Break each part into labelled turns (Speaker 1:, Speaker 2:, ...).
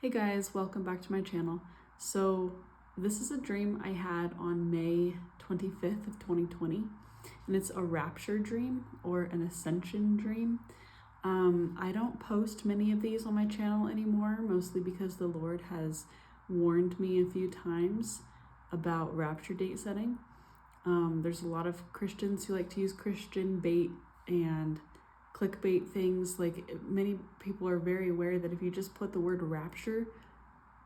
Speaker 1: Hey guys, welcome back to my channel. So this is a dream I had on May 25th of 2020, and it's a rapture dream or an ascension dream. I don't post many of these on my channel anymore, mostly because the Lord has warned me a few times about rapture date setting. There's a lot of Christians who like to use Christian bait and clickbait things. Like, many people are very aware that if you just put the word rapture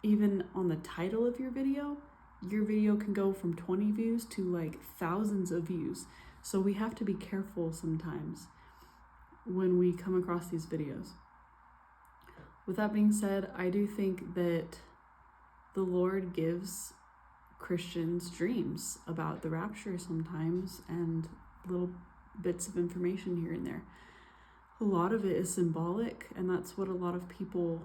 Speaker 1: even on the title of your video can go from 20 views to like thousands of views. So we have to be careful sometimes when we come across these videos. With that being said, I do think that the Lord gives Christians dreams about the rapture sometimes, and little bits of information here and there. A lot of it is symbolic, and that's what a lot of people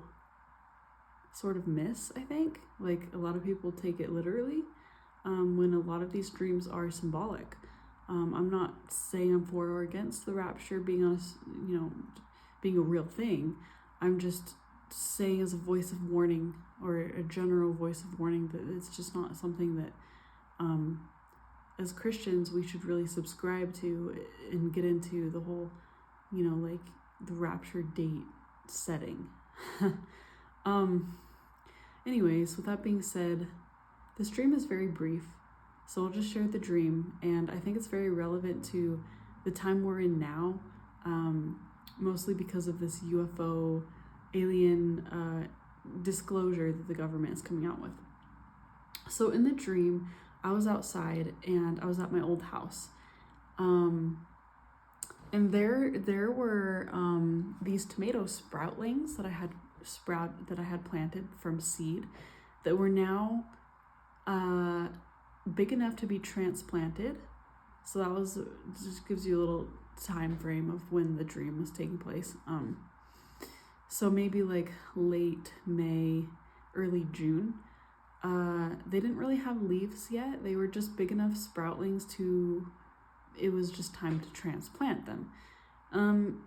Speaker 1: sort of miss, I think. Like, a lot of people take it literally when a lot of these dreams are symbolic. I'm not saying I'm for or against the rapture being being a real thing. I'm just saying as a voice of warning, or a general voice of warning, that it's just not something that as Christians we should really subscribe to and get into the whole, like the rapture date setting. Anyways, with that being said, this dream is very brief, so I'll just share the dream, and I think it's very relevant to the time we're in now, mostly because of this UFO alien disclosure that the government is coming out with. So in the dream, I was outside and I was at my old house. And there were these tomato sproutlings that I had planted from seed that were now big enough to be transplanted. So that was just gives you a little time frame of when the dream was taking place. So maybe like late May, early June. They didn't really have leaves yet. They were just big enough sproutlings it was just time to transplant them. And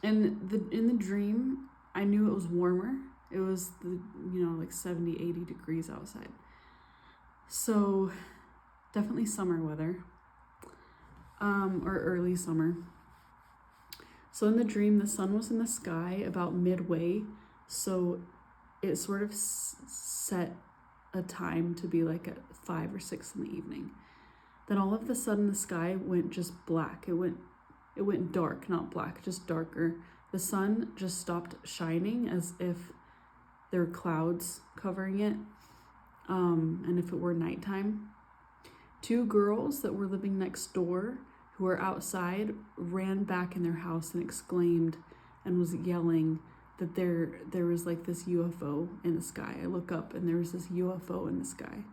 Speaker 1: in the dream, I knew it was warmer. It was like 70, 80 degrees outside. So definitely summer weather, or early summer. So in the dream, the sun was in the sky about midway. So it sort of set a time to be like at 5 or 6 in the evening. Then all of a sudden the sky went just black. It went dark, not black, just darker. The sun just stopped shining, as if there were clouds covering it, and if it were nighttime. 2 girls that were living next door, who were outside, ran back in their house and exclaimed and was yelling that there was like this UFO in the sky. I look up and there was this UFO in the sky.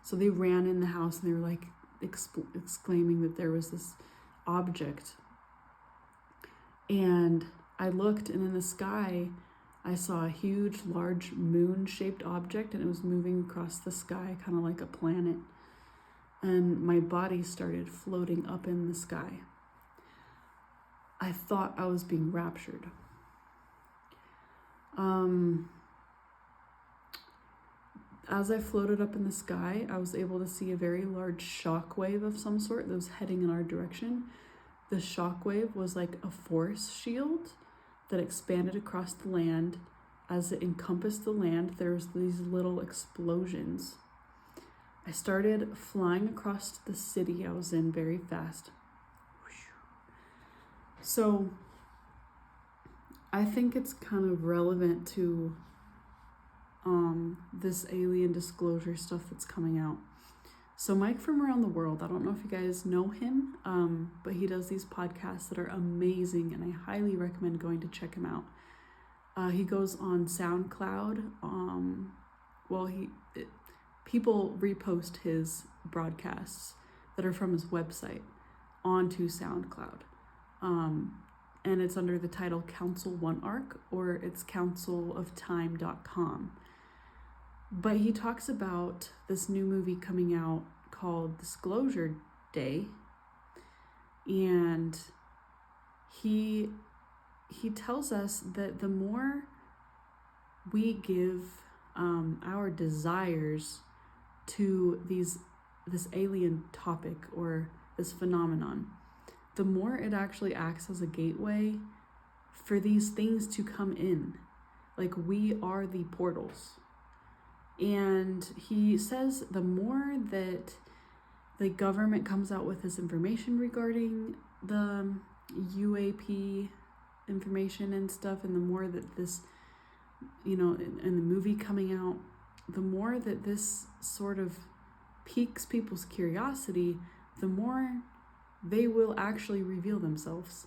Speaker 1: So they ran in the house and they were like exclaiming that there was this object. And I looked, and in the sky I saw a huge, large moon-shaped object, and it was moving across the sky, kind of like a planet. And my body started floating up in the sky. I thought I was being raptured. As I floated up in the sky, I was able to see a very large shock wave of some sort that was heading in our direction. The shock wave was like a force shield that expanded across the land. As it encompassed the land, there was these little explosions. I started flying across the city I was in very fast. So I think it's kind of relevant to this alien disclosure stuff that's coming out. So Mike from Around the World, I don't know if you guys know him, but he does these podcasts that are amazing, and I highly recommend going to check him out. He goes on SoundCloud. People repost his broadcasts that are from his website onto SoundCloud. And it's under the title Council One Arc, or it's counciloftime.com. But he talks about this new movie coming out called Disclosure Day, and he tells us that the more we give our desires to this alien topic or this phenomenon, the more it actually acts as a gateway for these things to come in. Like, we are the portals. And he says the more that the government comes out with this information regarding the UAP information and stuff, and the more that this, in the movie coming out, the more that this sort of piques people's curiosity, the more they will actually reveal themselves.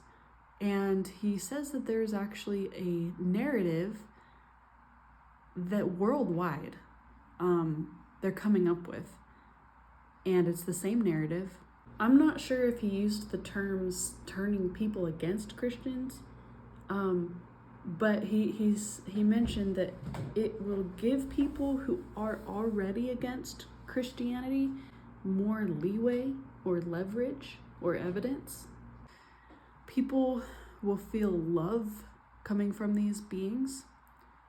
Speaker 1: And he says that there's actually a narrative that worldwide they're coming up with, and it's the same narrative. I'm not sure if he used the terms turning people against Christians, but he mentioned that it will give people who are already against Christianity more leeway or leverage or evidence. People will feel love coming from these beings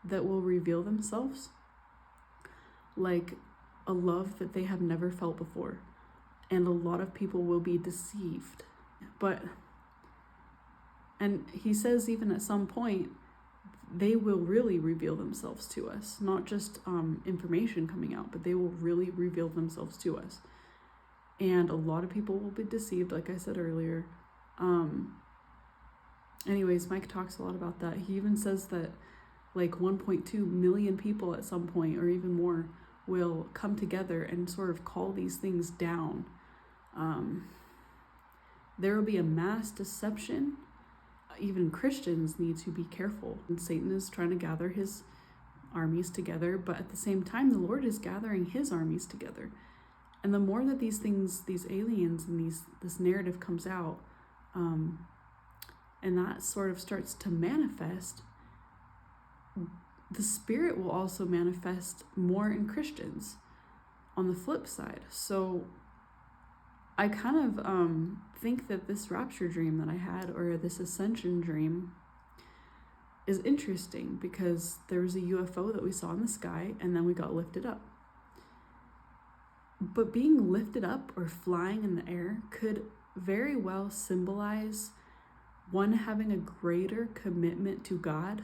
Speaker 1: that will reveal themselves, like a love that they have never felt before. And a lot of people will be deceived. And he says even at some point, they will really reveal themselves to us. Not just information coming out, but they will really reveal themselves to us. And a lot of people will be deceived, like I said earlier. Anyways, Mike talks a lot about that. He even says that like 1.2 million people at some point, or even more, will come together and sort of call these things down. There will be a mass deception. Even Christians need to be careful. And Satan is trying to gather his armies together, but at the same time, the Lord is gathering his armies together. And the more that these things, these aliens and this narrative comes out, and that sort of starts to manifest, the Spirit will also manifest more in Christians on the flip side. So I kind of think that this rapture dream that I had, or this ascension dream, is interesting because there was a UFO that we saw in the sky and then we got lifted up. But being lifted up or flying in the air could very well symbolize one having a greater commitment to God,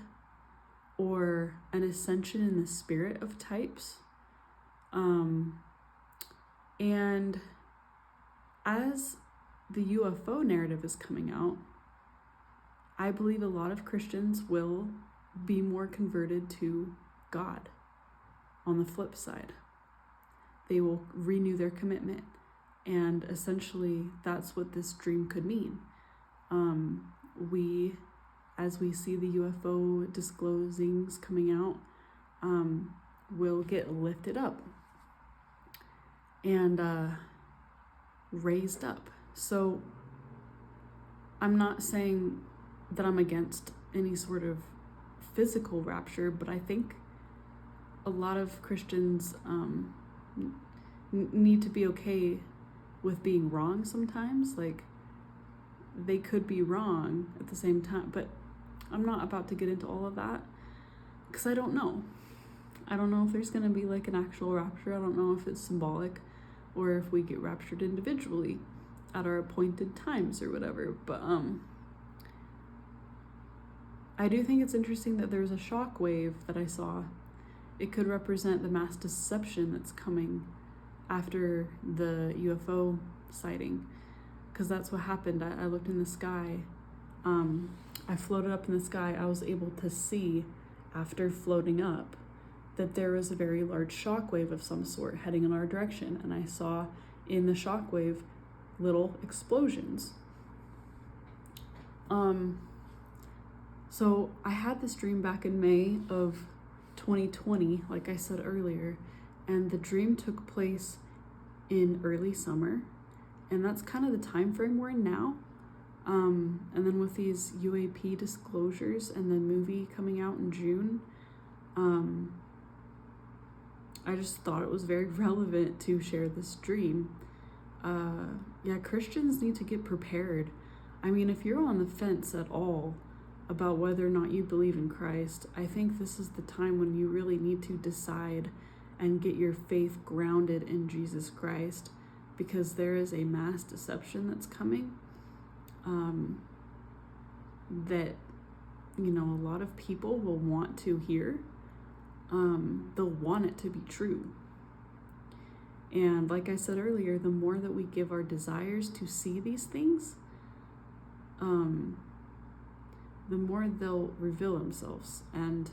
Speaker 1: or an ascension in the spirit of types. And as the UFO narrative is coming out, I believe a lot of Christians will be more converted to God. On the flip side, they will renew their commitment. And essentially, that's what this dream could mean. As we see the UFO disclosings coming out, will get lifted up and raised up. So I'm not saying that I'm against any sort of physical rapture, but I think a lot of Christians need to be okay with being wrong sometimes. Like, they could be wrong at the same time, but I'm not about to get into all of that because I don't know. I don't know if there's going to be like an actual rapture. I don't know if it's symbolic or if we get raptured individually at our appointed times or whatever. But I do think it's interesting that there's a shock wave that I saw. It could represent the mass deception that's coming after the UFO sighting, because that's what happened. I looked in the sky. I floated up in the sky. I was able to see, after floating up, that there was a very large shockwave of some sort heading in our direction, and I saw in the shockwave little explosions. So I had this dream back in May of 2020, like I said earlier, and the dream took place in early summer, and that's kind of the time frame we're in now. And then with these UAP disclosures and the movie coming out in June, I just thought it was very relevant to share this dream. Christians need to get prepared. I mean, if you're on the fence at all about whether or not you believe in Christ, I think this is the time when you really need to decide and get your faith grounded in Jesus Christ, because there is a mass deception that's coming that, you know, a lot of people will want to hear. They'll want it to be true. And like I said earlier, the more that we give our desires to see these things, the more they'll reveal themselves. And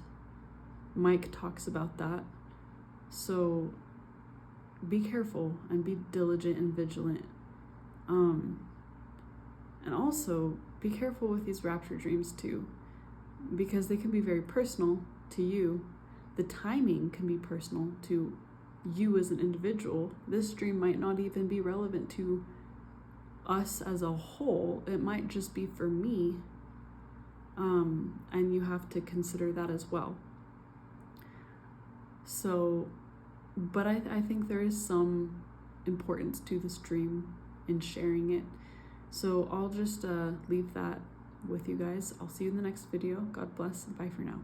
Speaker 1: Mike talks about that. So be careful and be diligent and vigilant. And also be careful with these rapture dreams too, because they can be very personal to you. The timing can be personal to you as an individual. This dream might not even be relevant to us as a whole. It might just be for me. And you have to consider that as well. So, but I think there is some importance to this dream in sharing it. So I'll just leave that with you guys. I'll see you in the next video. God bless and bye for now.